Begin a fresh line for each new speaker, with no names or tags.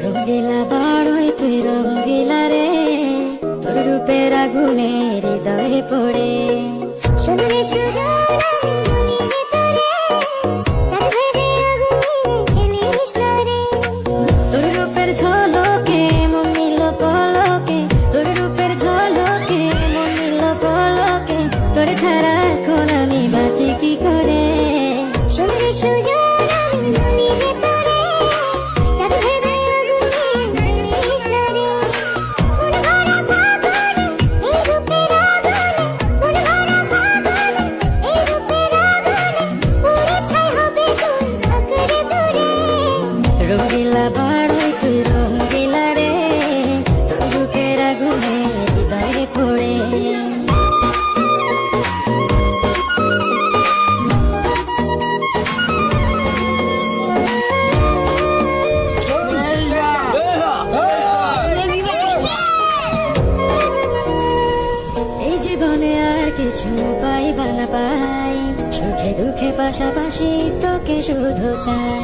রঙ্গিলা বাড়ই তুই রঙ্গিলা রে, তোর রূপের আগুনে হৃদয়ে পড়ে।
শুনলে সুজন আমি মনে ভিতরে, চাঁদ ভেবে আগুনে খেলিস না রে।
তোর রূপের ঝলকে মন নিল পলকে, তোর রূপের ঝলকে মন নিল পলকে, তোর ছাড়া এখন আমি বাঁচি কি করে।
শুনলে সুজন আমি মনে ভিতরে, চাঁদ ভেবে আগুনে খেলিস না রে। মন ভরা ফাগুনে এই রূপের আগুনে, মন ভরা ফাগুনে এই রূপের আগুনে, পুড়ে ছাই হবে তুই আঁকড়ে ধরে।
রঙ্গিলা বাড়ই তুই রঙ্গিলা রে, তোর রূপের আগুনে হৃদয়ে পড়ে। এই জীবনে আর কিছু পাই বা না পাই, সুখে দুঃখে পাশাপাশি তোকে শুধু চাই।